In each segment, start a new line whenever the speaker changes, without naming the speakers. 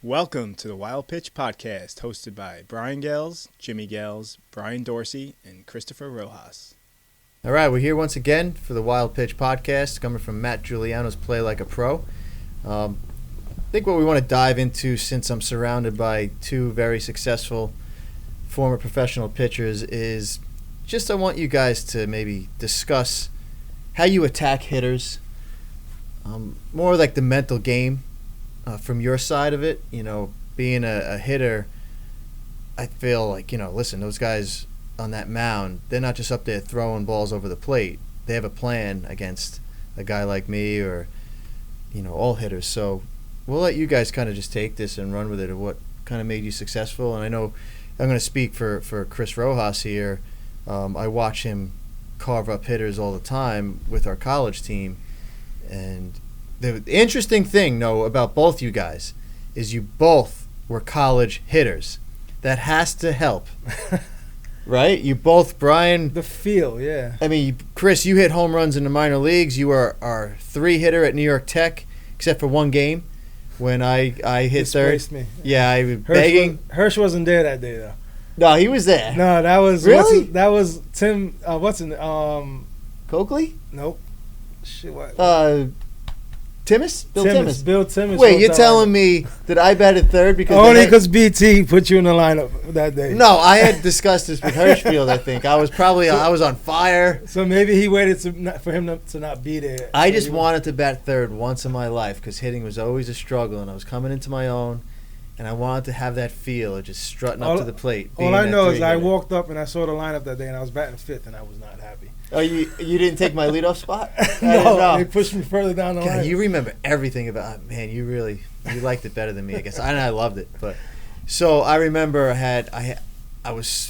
Welcome to the Wild Pitch Podcast, hosted by Brian Gales, Jimmy Gales, Brian Dorsey, and Christopher Rojas.
All right, we're here once again for the Wild Pitch Podcast, coming from Matt Giuliano's Play Like a Pro. I think what we want to dive into, since I'm surrounded by two very successful former professional pitchers, is just I want you guys to maybe discuss how you attack hitters, more like the mental game. From your side of it, being a hitter, I feel like, listen, those guys on that mound, they're not just up there throwing balls over the plate. They have a plan against a guy like me or, all hitters. So we'll let you guys kind of just take this and run with it of what kind of made you successful. And I know I'm going to speak for Chris Rojas here. I watch him carve up hitters all the time with our college team. And the interesting thing, though, about both you guys is you both were college hitters. That has to help, right? You both, Brian.
The feel, yeah.
I mean, Chris, you hit home runs in the minor leagues. You were our three-hitter at New York Tech, except for one game when I hit third.
Me.
Yeah, I was begging.
Hirsch wasn't there that day, though.
No, he was there.
No, that was
really.
That was Tim.
Coakley?
Nope. Shit. What?
Bill Timmis.
Bill Timmis.
Wait, you're telling me that I batted third because
only because BT put you in the lineup that day?
No, I had discussed this with Hirschfield. I think I was on fire.
So maybe he waited for him to not be there.
I just wanted to bat third once in my life because hitting was always a struggle, and I was coming into my own, and I wanted to have that feel of just strutting up to the plate.
All I know is I walked up and I saw the lineup that day, and I was batting fifth, and I was not happy.
Oh, you didn't take my leadoff spot?
No, they pushed me further down the line.
You remember everything about man. You liked it better than me, I guess. I loved it, but so I remember I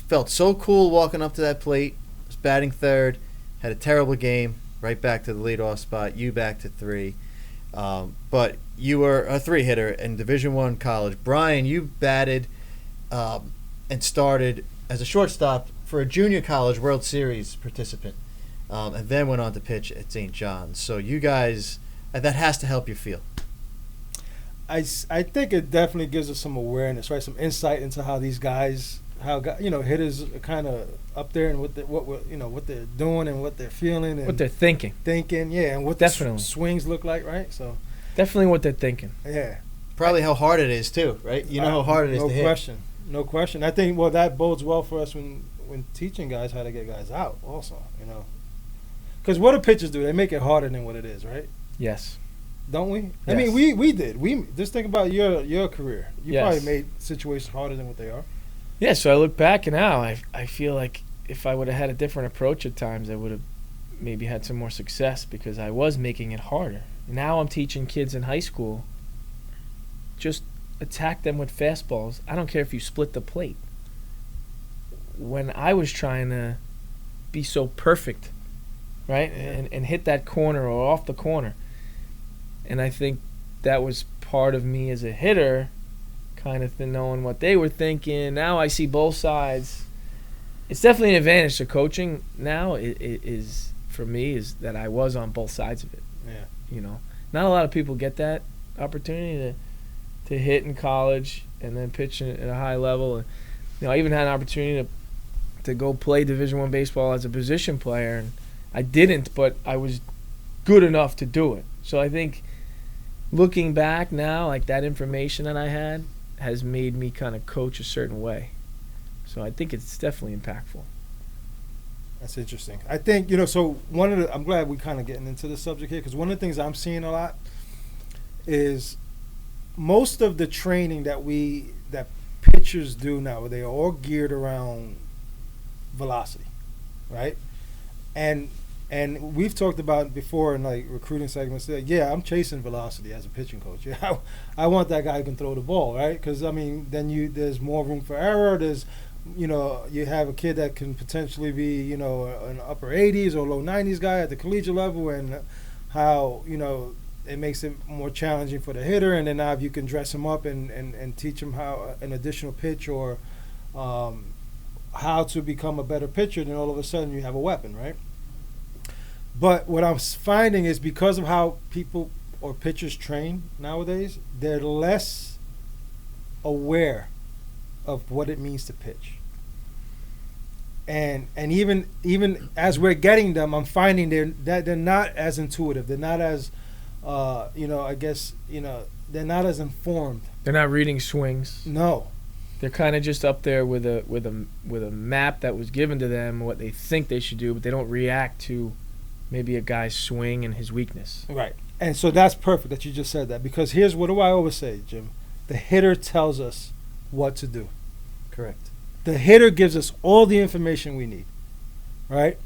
felt so cool walking up to that plate. Was batting third, had a terrible game. Right back to the leadoff spot. You back to three, but you were a three hitter in Division I college. Brian, you batted and started as a shortstop for a junior college World Series participant. And then went on to pitch at St. John's. So you guys, that has to help you feel.
I think it definitely gives us some awareness, right? Some insight into how these guys, hitters are kind of up there and what they're doing and what they're feeling and
what they're thinking.
Yeah, and what
definitely
the swings look like, right? So
definitely what they're thinking.
Yeah.
Probably how hard it is too, right? You know how hard it is to hit.
No question. I think that bodes well for us when teaching guys how to get guys out also, Because what do pitchers do? They make it harder than what it is, right?
Yes.
Don't we?
Yes.
I mean, we did. We just think about your career. You
Yes.
probably made situations harder than what they are.
Yeah, so I look back and now I feel like if I would have had a different approach at times, I would have maybe had some more success because I was making it harder. Now I'm teaching kids in high school, just attack them with fastballs. I don't care if you split the plate. When I was trying to be so perfect, right, and hit that corner or off the corner. And I think that was part of me as a hitter, kind of knowing what they were thinking. Now I see both sides. It's definitely an advantage to coaching now. It is for me is that I was on both sides of it.
Yeah.
Not a lot of people get that opportunity to hit in college and then pitch at a high level. And, I even had an opportunity to go play Division I baseball as a position player, and I didn't, but I was good enough to do it. So I think looking back now, like that information that I had has made me kind of coach a certain way. So I think it's definitely impactful.
That's interesting. I think, so I'm glad we're kind of getting into the subject here because one of the things I'm seeing a lot is most of the training that pitchers do now, they are all geared around velocity, right? And we've talked about it before in like recruiting segments. Yeah, I'm chasing velocity as a pitching coach. Yeah, I want that guy who can throw the ball, right? Because then there's more room for error. There's, you have a kid that can potentially be, an upper 80s or low 90s guy at the collegiate level, and how it makes it more challenging for the hitter. And then now if you can dress him up and teach him how an additional pitch or how to become a better pitcher, then all of a sudden you have a weapon, right? But what I'm finding is because of how people or pitchers train nowadays, they're less aware of what it means to pitch. And even as we're getting them, I'm finding they're not as intuitive. They're not as I guess they're not as informed.
They're not reading swings.
No.
They're kind of just up there with a map that was given to them, what they think they should do, but they don't react to maybe a guy's swing and his weakness.
Right. And so that's perfect that you just said that, because here's what do I always say, Jim? The hitter tells us what to do.
Correct.
The hitter gives us all the information we need, right?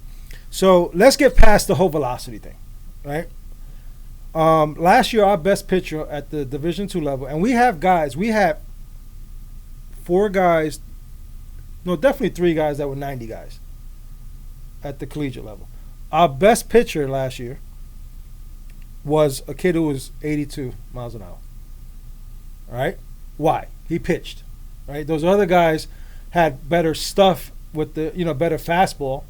So let's get past the whole velocity thing, right? Last year, our best pitcher at the Division II level, and we have 4 guys, no, definitely 3 guys that were 90 guys at the collegiate level. Our best pitcher last year was a kid who was 82 miles an hour. All right? Why? He pitched, right? Those other guys had better stuff with the, better fastball,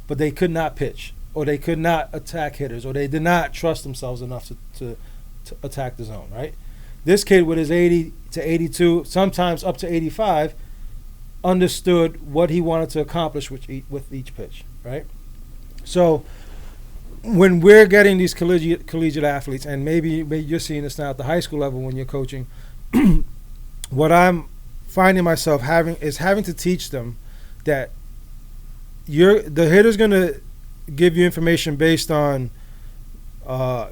but they could not pitch, or they could not attack hitters, or they did not trust themselves enough to attack the zone, right? This kid with his 80 to 82, sometimes up to 85, understood what he wanted to accomplish with each pitch, right? So when we're getting these collegiate athletes, and maybe you're seeing this now at the high school level when you're coaching, what I'm finding myself having to teach them that the hitter's going to give you information based on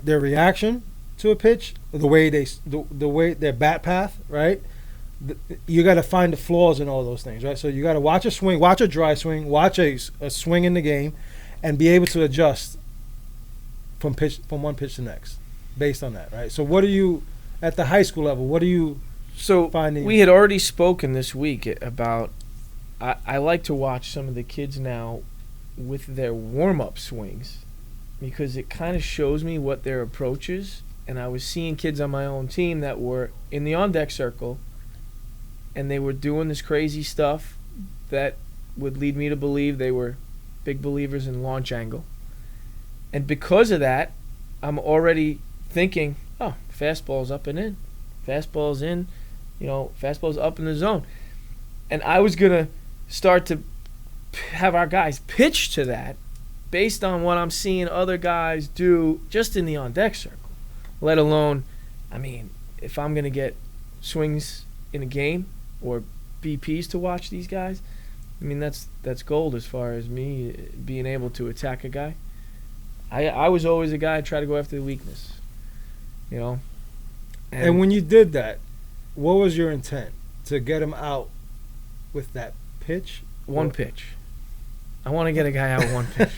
their reaction to a pitch, the way their bat path, right? You got to find the flaws in all those things, right? So you got to watch a swing, watch a dry swing, watch a swing in the game, and be able to adjust from one pitch to the next based on that, right? So what are you at the high school level? What are you finding?
We had already spoken this week about. I like to watch some of the kids now with their warm-up swings, because it kind of shows me what their approach is. And I was seeing kids on my own team that were in the on-deck circle, and they were doing this crazy stuff that would lead me to believe they were big believers in launch angle. And because of that, I'm already thinking, oh, fastball's up and in. Fastball's in, fastball's up in the zone. And I was going to start to have our guys pitch to that based on what I'm seeing other guys do just in the on-deck circle. Let alone, if I'm going to get swings in a game or BPs to watch these guys, that's gold as far as me being able to attack a guy. I was always a guy to try to go after the weakness,
And when you did that, what was your intent? To get him out with that pitch?
One pitch. I want to get a guy out one pitch.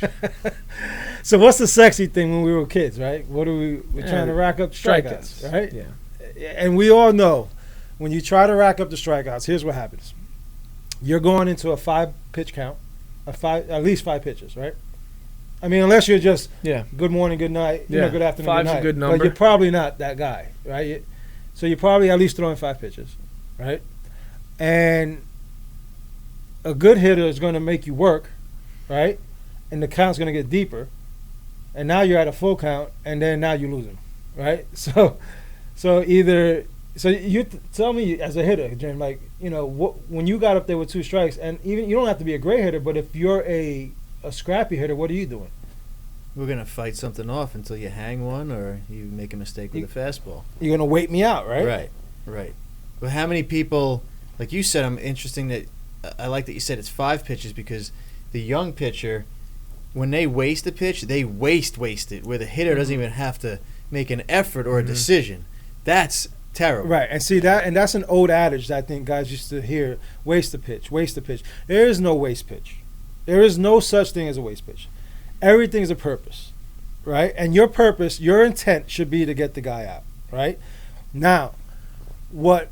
So what's the sexy thing when we were kids, right? We're trying to rack up strikeouts, right?
Yeah.
And we all know when you try to rack up the strikeouts, here's what happens. You're going into a 5-pitch count, at least 5 pitches, right? Unless you're just good morning, good night, good afternoon, good night.
5's a good number.
But you're probably not that guy, right? So you're probably at least throwing 5 pitches, right? And a good hitter is going to make you work, right? And the count's going to get deeper. And now you're at a full count, and then now you lose him, right? So you tell me as a hitter, Jim, when you got up there with 2 strikes, and even you don't have to be a great hitter, but if you're a scrappy hitter, what are you doing?
We're going to fight something off until you hang one or you make a mistake with a fastball.
You're going to wait me out, right?
Right. But how many people, like you said, I like that you said it's 5 pitches, because the young pitcher, when they waste a pitch, they waste it, where the hitter doesn't even have to make an effort or a decision. That's terrible.
Right, and see that's an old adage that I think guys used to hear: waste the pitch. There is no waste pitch. There is no such thing as a waste pitch. Everything's a purpose, right? And your purpose, your intent should be to get the guy out, right? Now, what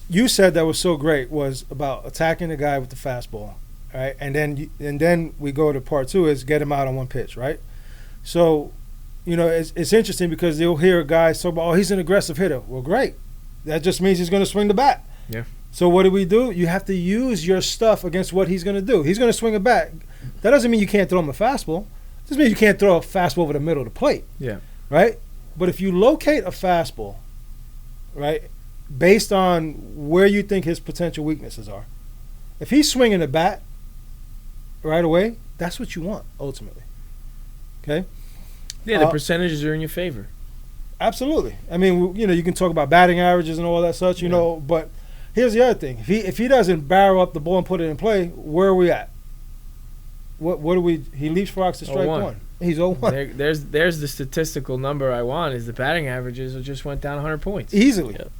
you said that was so great was about attacking the guy with the fastball, right? And then we go to part 2 is get him out on one pitch, right? So, it's interesting because you'll hear a guy talk about, he's an aggressive hitter. Well, great. That just means he's going to swing the bat.
Yeah.
So what do? You have to use your stuff against what he's going to do. He's going to swing a bat. That doesn't mean you can't throw him a fastball. It just means you can't throw a fastball over the middle of the plate.
Yeah.
Right? But if you locate a fastball, right? Based on where you think his potential weaknesses are. If he's swinging the bat right away, that's what you want ultimately. Okay.
Yeah, the percentages are in your favor.
Absolutely. I mean, you can talk about batting averages and all that such, you know. But here's the other thing: if he doesn't barrel up the ball and put it in play, where are we at? What do we? He leapfrogs to strike 1. He's 0-1.
There's the statistical number I want is the batting averages just went down 100 points.
Easily.
Yep.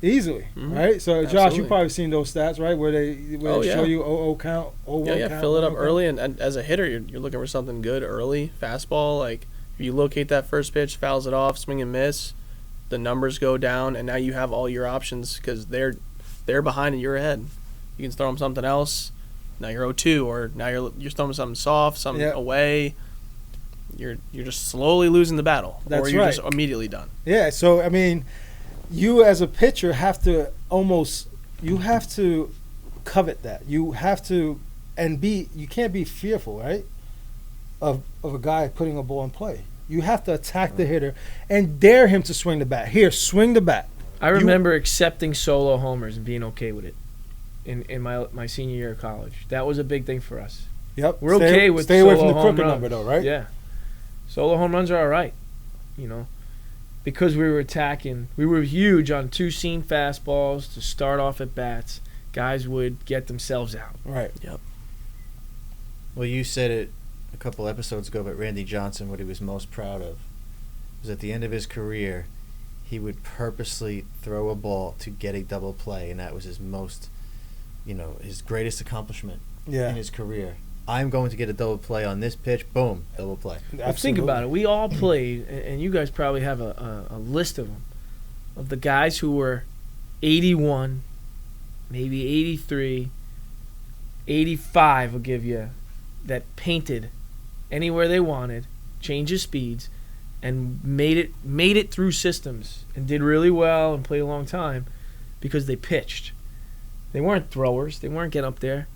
Easily, right? So, Josh,
Absolutely.
you've probably seen those stats, right? Where they show you 0-0 count, 0-1 count.
Fill it up
0-1
early, and as a hitter, you're looking for something good early, fastball. Like, if you locate that first pitch, fouls it off, swing and miss, the numbers go down, and now you have all your options because they're behind and you're ahead. You can throw them something else. Now you're 0-2, or now you're throwing something soft, something away. You're just slowly losing the battle,
That's
or you're
right.
just immediately done.
Yeah, so I mean, you as a pitcher have to covet that. You have to, you can't be fearful, right? Of a guy putting a ball in play. You have to attack the hitter and dare him to swing the bat. Here, swing the bat.
I remember accepting solo homers and being okay with it in my senior year of college. That was a big thing for us.
Yep.
We're okay with
stay away
solo
from the
home
crooked
runs.
number though, right?
Yeah. Solo home runs are all right, because we were attacking. We were huge on two-seam fastballs to start off at bats. Guys would get themselves out.
Right.
Yep.
Well, you said it a couple episodes ago, but Randy Johnson, what he was most proud of was at the end of his career, he would purposely throw a ball to get a double play, and that was his most, his greatest accomplishment in his career. I'm going to get a double play on this pitch. Boom, double play.
Well, think about it. We all played, and you guys probably have a list of them, of the guys who were 81, maybe 83, 85 will give you, that painted anywhere they wanted, change of speeds, and made it through systems and did really well and played a long time because they pitched. They weren't throwers. They weren't getting up there.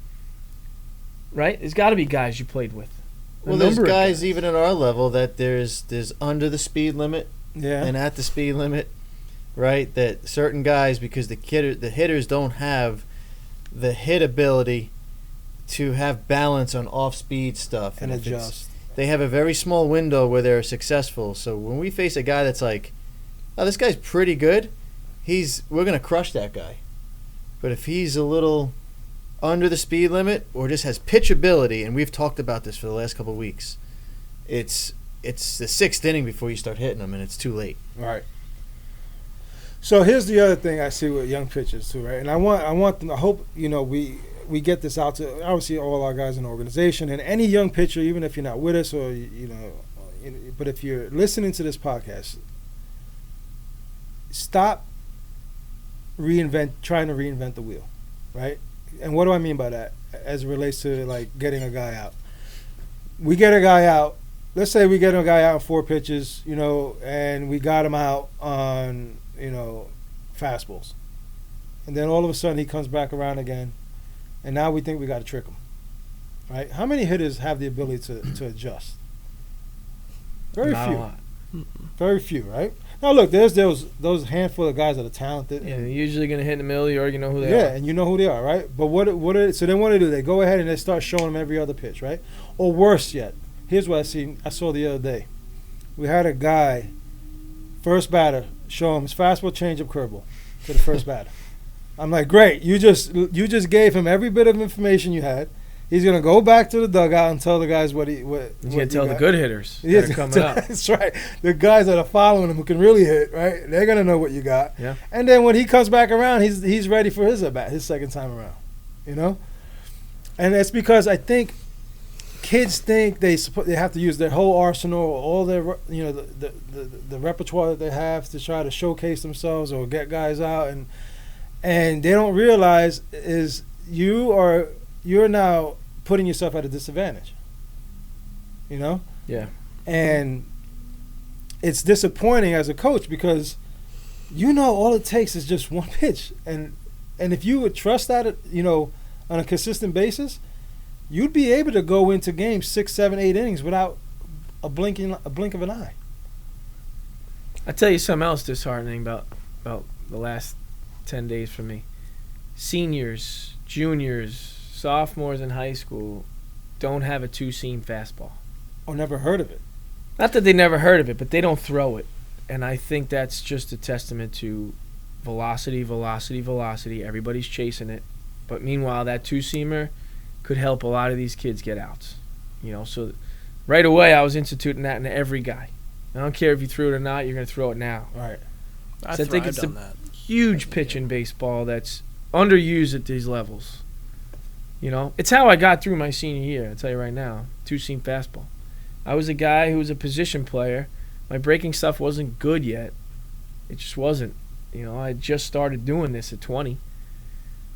Right? There's got to be guys you played with.
Well, there's guys even at our level that there's under the speed limit and at the speed limit, right? That certain guys, because the hitters don't have the hit ability to have balance on off-speed stuff.
And adjust.
They have a very small window where they're successful. So when we face a guy that's like, oh, this guy's pretty good, we're going to crush that guy. But if he's a little under the speed limit or just has pitch ability, and we've talked about this for the last couple of weeks, it's the sixth inning before you start hitting them, and it's too late.
Right. So here's the other thing I see with young pitchers too, right? And I hope we get this out to obviously all our guys in the organization and any young pitcher, even if you're not with us or but if you're listening to this podcast, stop trying to reinvent the wheel, right? And what do I mean by that as it relates to like getting a guy out? We get a guy out. Let's say we get a guy out in 4 pitches, and we got him out on, fastballs. And then all of a sudden he comes back around again, and now we think we got to trick him, right? How many hitters have the ability to adjust? Very
Not
few.
a lot.
Very few, right? Now look, there's those handful of guys that are talented.
Yeah, they're usually going to hit in the middle. You already know who they
Yeah,
are.
and you know who they are, right? But so then what do? They go ahead and they start showing them every other pitch, right? Or worse yet, here's what I saw the other day. We had a guy, first batter, show him his fastball, changeup, curveball to the first batter. I'm like, great, you just gave him every bit of information you had. He's gonna go back to the dugout and tell the guys what he's
gonna tell the good hitters that
Yes,
are coming up.
That's right. The guys that are following him who can really hit, right? They're gonna know what you got.
Yeah.
And then when he comes back around, he's ready for his at bat, his second time around. And that's because I think kids think they have to use their whole arsenal, all their the repertoire that they have to try to showcase themselves or get guys out, and they don't realize is you're now putting yourself at a disadvantage.
Yeah.
And it's disappointing as a coach because all it takes is just one pitch, and if you would trust that on a consistent basis, you'd be able to go into games 6, 7, 8 innings without a blink of an eye.
I tell you something else disheartening about the last 10 days for me. Seniors, juniors, sophomores in high school don't have a two-seam fastball.
Oh, never heard of it.
Not that they never heard of it, but they don't throw it. And I think that's just a testament to velocity, velocity, velocity. Everybody's chasing it. But meanwhile, that two-seamer could help a lot of these kids get outs. You know, so right away I was instituting that in every guy. I don't care if you threw it or not, you're going to throw it now.
Right.
I
So I think it's
thrived
a
on that.
huge pitch in baseball that's underused at these levels. You know, it's how I got through my senior year, I'll tell you right now. Two-seam fastball. I was a guy who was a position player. My breaking stuff wasn't good yet. It just wasn't. You know, I just started doing this at 20.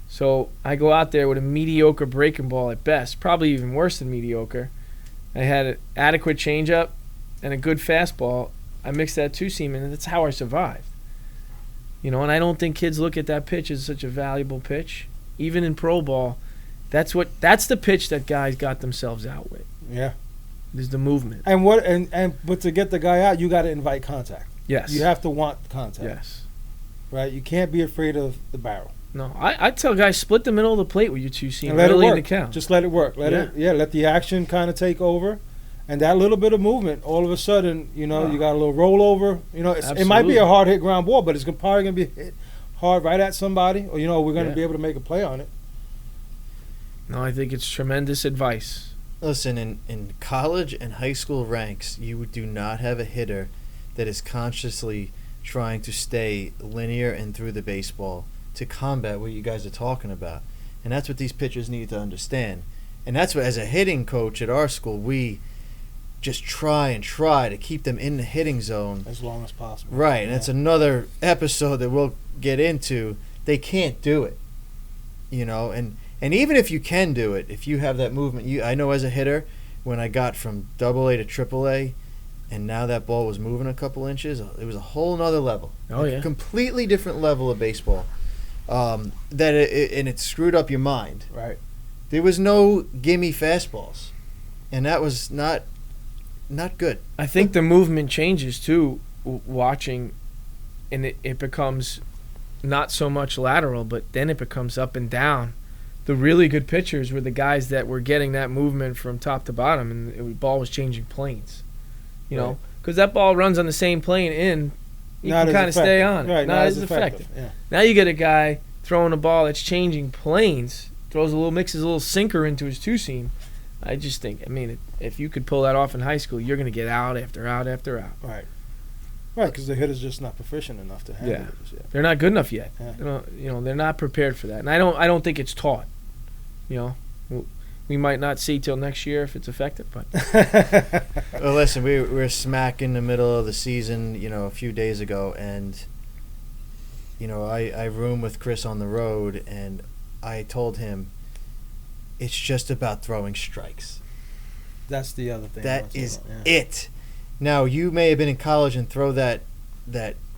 So I go out there with a mediocre breaking ball at best, probably even worse than mediocre. I had an adequate changeup and a good fastball. I mixed that two-seam, and that's how I survived. You know, and I don't think kids look at that pitch as such a valuable pitch. Even in pro ball, that's the pitch that guys got themselves out with.
Yeah.
Is the movement.
But to get the guy out, you got to invite contact.
Yes.
You have to want contact.
Yes.
Right. You can't be afraid of the barrel.
No, I tell guys split the middle of the plate with your two-seam
And let
early
it
in
work.
the count.
Just let it work. Let the action kind of take over. And that little bit of movement, all of a sudden, you know, you got a little rollover. You know, it might be a hard hit ground ball, but it's probably going to be hit hard right at somebody. Or, you know, we're going to be able to make a play on it.
No, I think it's tremendous advice.
Listen, in college and high school ranks, you do not have a hitter that is consciously trying to stay linear and through the baseball to combat what you guys are talking about. And that's what these pitchers need to understand. And that's what, as a hitting coach at our school, we just try to keep them in the hitting zone
As long as possible.
Right, and that's another episode that we'll get into. They can't do it, you know, and even if you can do it, if you have that movement, I know as a hitter, when I got from AA to AAA, and now that ball was moving a couple inches, it was a whole nother level.
Oh, yeah.
A completely different level of baseball. And it screwed up your mind.
Right.
There was no gimme fastballs, and that was not good.
I think the movement changes too, watching, and it becomes not so much lateral, but then it becomes up and down. The really good pitchers were the guys that were getting that movement from top to bottom, and the ball was changing planes. You know, because that ball runs on the same plane in, you can kind of stay on it.
Right,
not as effective.
Yeah.
Now you get a guy throwing a ball that's changing planes, mixes a little sinker into his two-seam. I just think, if you could pull that off in high school, you're going to get out after out after out.
Right. Right, because the hitter's just not proficient enough to handle it yet.
They're not good enough yet.
Yeah.
You know, they're not prepared for that, and I don't think it's taught. You know, we might not see till next year if it's effective, but
Well, listen, we're smack in the middle of the season, you know, a few days ago, and you know, I room with Chris on the road, and I told him it's just about throwing strikes.
That's the other thing.
That is it. Now, you may have been in college and throw that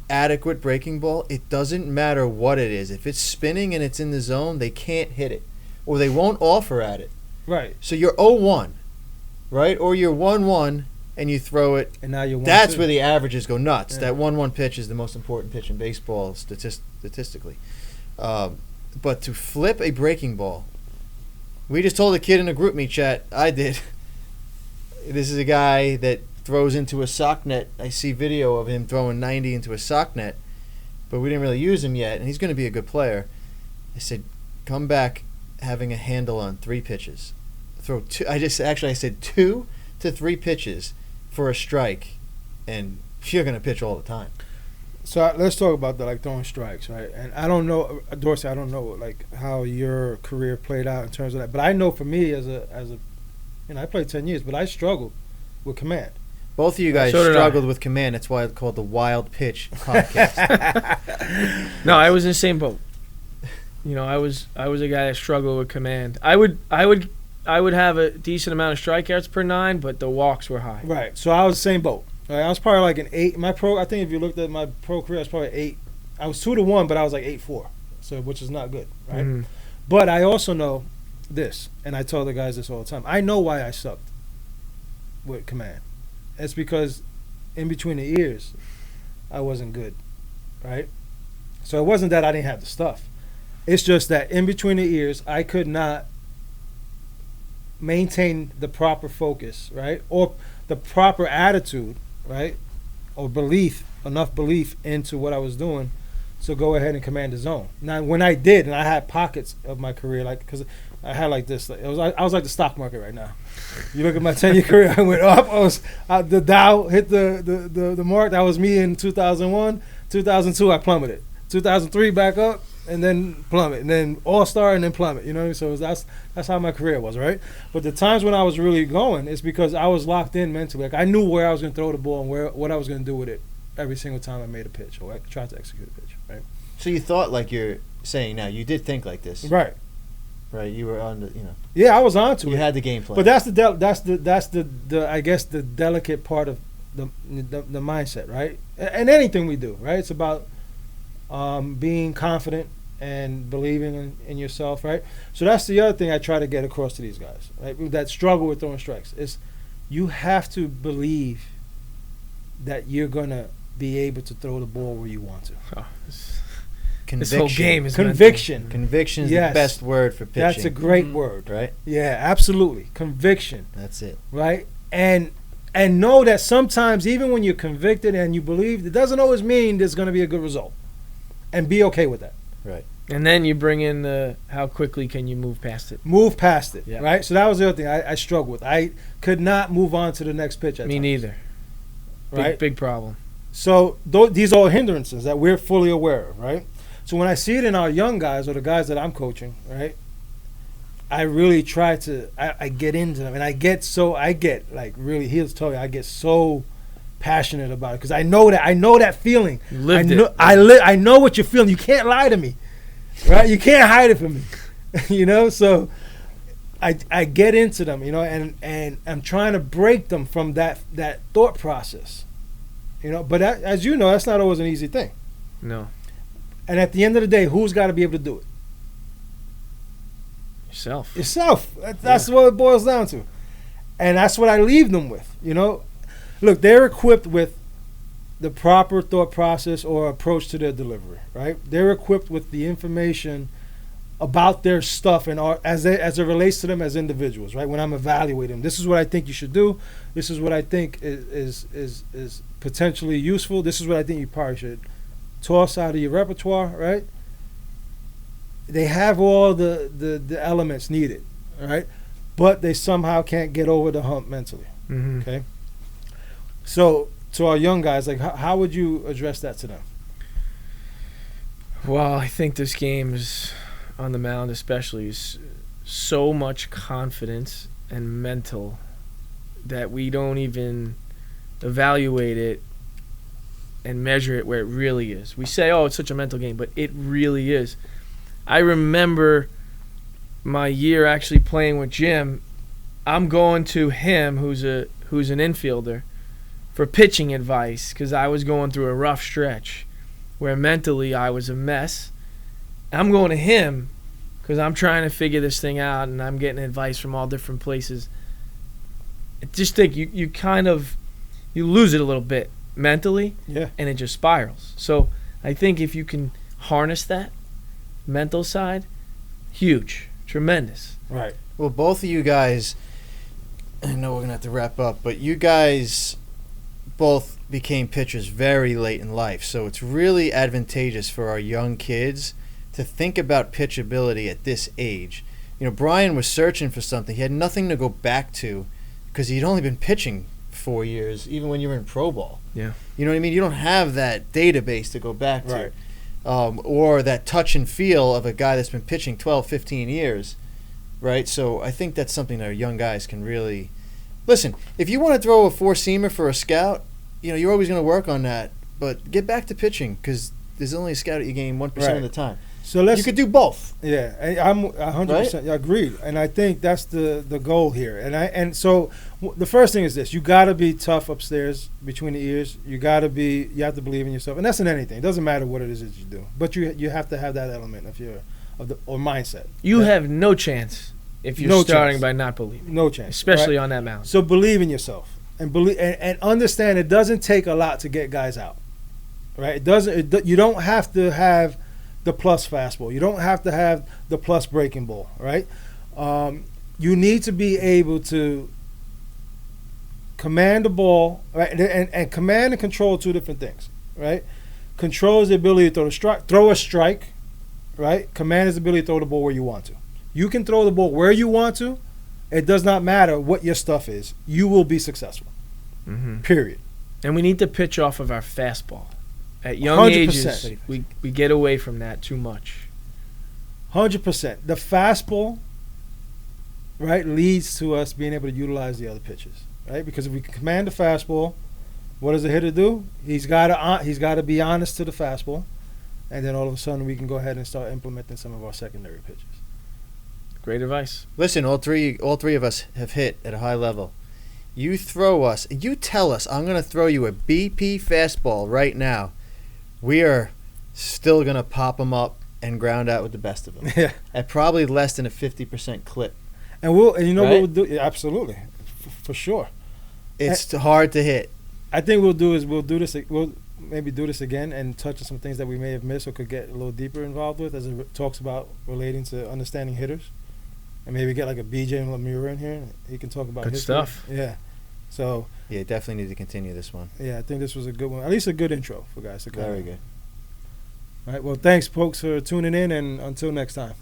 adequate breaking ball. It doesn't matter what it is. If it's spinning and it's in the zone, they can't hit it, or they won't offer at it.
Right.
So you're 0-1, right? Or you're 1-1 and you throw it.
And now you're 1-2.
That's where the averages go nuts.
Yeah.
That 1-1 pitch is the most important pitch in baseball statistically. But to flip a breaking ball, we just told a kid in a group meet chat, I did. This is a guy that throws into a sock net. I see video of him throwing 90 into a sock net, but we didn't really use him yet, and he's going to be a good player. I said, come back having a handle on 3 pitches. Throw two. I said 2 to 3 pitches for a strike, and you're going to pitch all the time.
So let's talk about the throwing strikes, right? And I don't know, Dorsey. I don't know how your career played out in terms of that, but I know for me as a, I played 10 years, but I struggled with command.
Both of you guys
So did
struggled with command. That's why it's called the Wild Pitch Podcast.
no, I was in the same boat. You know, I was a guy that struggled with command. I would have a decent amount of strikeouts per 9, but the walks were high.
Right. So I was the same boat. Right? I was probably like an 8. I think if you looked at my pro career, I was probably 8. I was 2-1, but I was like 8-4. So which is not good, right?
Mhm.
But I also know this, and I tell the guys this all the time. I know why I sucked with command. It's because in between the ears, I wasn't good, right? So it wasn't that I didn't have the stuff. It's just that in between the ears, I could not maintain the proper focus, right? Or the proper attitude, right? Or enough belief into what I was doing to go ahead and command the zone. Now, when I did, and I had pockets of my career, like, because I had like this, I was like the stock market right now. You look at my 10-year career, I went up. The Dow hit the mark. That was me in 2001. 2002, I plummeted. 2003, back up, and then plummet, and then all-star, and then plummet. You know what I mean? So that's how my career was, right? But the times when I was really going is because I was locked in mentally. Like, I knew where I was going to throw the ball and what I was going to do with it every single time I made a pitch or I tried to execute a pitch, right?
So you thought, like you're saying now, you did think like this,
Right.
right? You were on the,
Yeah, I was onto it.
you had the game plan.
But that's the I guess the delicate part of the mindset, right? And anything we do, right? It's about being confident and believing in yourself, right? So that's the other thing I try to get across to these guys, right? That struggle with throwing strikes is you have to believe that you're gonna be able to throw the ball where you want to.
Oh, this
Conviction.
whole game is
Conviction.
Conviction is
Yes.
the best word for pitching.
That's a great
Mhm.
word.
right.
Yeah, absolutely. Conviction.
That's it.
Right? And know that sometimes even when you're convicted and you believe, it doesn't always mean there's going to be a good result. And be okay with that.
Right.
And then you bring in the how quickly can you move past it.
Move past it.
Yeah.
Right? So that was the other thing I struggled with. I could not move on to the next pitch at
Me
times,
neither.
Right?
Big problem.
So these are all hindrances that we're fully aware of, right? So when I see it in our young guys or the guys that I'm coaching, right, I really try to, I get into them, and I get like really, he'll tell you, I get so passionate about it because I know that feeling.
You lived
it. I know what you're feeling. You can't lie to me, right? You can't hide it from me, you know. So I get into them, you know, and I'm trying to break them from that thought process, you know. But that, as you know, that's not always an easy thing.
No.
And at the end of the day, who's got to be able to do it?
Yourself.
Yourself. That's what it boils down to. And that's what I leave them with, you know. Look, they're equipped with the proper thought process or approach to their delivery, right? They're equipped with the information about their stuff and as it relates to them as individuals, right? When I'm evaluating them, this is what I think you should do. This is what I think is potentially useful. This is what I think you probably should toss out of your repertoire, right? They have all the elements needed, right? But they somehow can't get over the hump mentally.
Mm-hmm.
Okay. So to our young guys, like how would you address that to them?
Well, I think this game is on the mound, especially, is so much confidence and mental that we don't even evaluate it and measure it where it really is. We say, oh, it's such a mental game, but it really is. I remember my year actually playing with Jim. I'm going to him, who's an infielder, for pitching advice because I was going through a rough stretch where mentally I was a mess. I'm going to him because I'm trying to figure this thing out and I'm getting advice from all different places. I just think you kind of lose it a little bit mentally,
Yeah.
and it just spirals. So I think if you can harness that mental side, huge, tremendous.
Right.
Well, both of you guys, I know we're going to have to wrap up, but you guys both became pitchers very late in life. So it's really advantageous for our young kids to think about pitchability at this age. You know, Brian was searching for something. He had nothing to go back to because he'd only been pitching 4 years, even when you were in pro ball.
Yeah.
You know what I mean? You don't have that database to go back to.
Right.
Or that touch and feel of a guy that's been pitching 12, 15 years, right? So I think that's something that our young guys can really listen. If you want to throw a four-seamer for a scout, you know, you're always going to work on that. But get back to pitching because there's only a scout at your game 1%
Right.
of the time.
So let's.
You could do both.
Yeah, I'm 100% agreed, and I think that's the goal here. And so the first thing is this: you got to be tough upstairs between the ears. You have to believe in yourself, and that's in anything. It doesn't matter what it is that you do, but you have to have that element or mindset.
You have no chance if you're
No
starting
chance.
by not believing,
No chance,
especially
right?
on that mound.
So believe in yourself and believe and understand it doesn't take a lot to get guys out. right? You don't have to have the plus fastball. You don't have to have the plus breaking ball, right? You need to be able to command the ball, right? And command and control are two different things, right? Control is the ability to throw a strike, right? Command is the ability to throw the ball where you want to. You can throw the ball where you want to. It does not matter what your stuff is. You will be successful.
Mm-hmm.
Period.
And we need to pitch off of our fastball. At young
100%.
ages, we get away from that too much.
100%. The fastball, right, leads to us being able to utilize the other pitches, right? Because if we can command the fastball, what does the hitter do? He's got to be honest to the fastball, and then all of a sudden we can go ahead and start implementing some of our secondary pitches.
Great advice.
Listen, all three of us have hit at a high level. You tell us, I'm going to throw you a BP fastball right now. We are still going to pop them up and ground out with the best of them.
Yeah.
At probably less than a 50% clip.
And you know
Right?
what we'll do? Yeah, absolutely. For sure.
It's hard to hit.
I think we'll maybe do this again and touch on some things that we may have missed or could get a little deeper involved with as it talks about relating to understanding hitters. And maybe get like a BJ Lemure in here. He can talk about
Good
his
stuff.
Yeah. So,
Yeah, definitely need to continue this one.
yeah, I think this was a good one. At least a good intro for guys to come.
Very good.
All right. Well, thanks, folks, for tuning in, and until next time.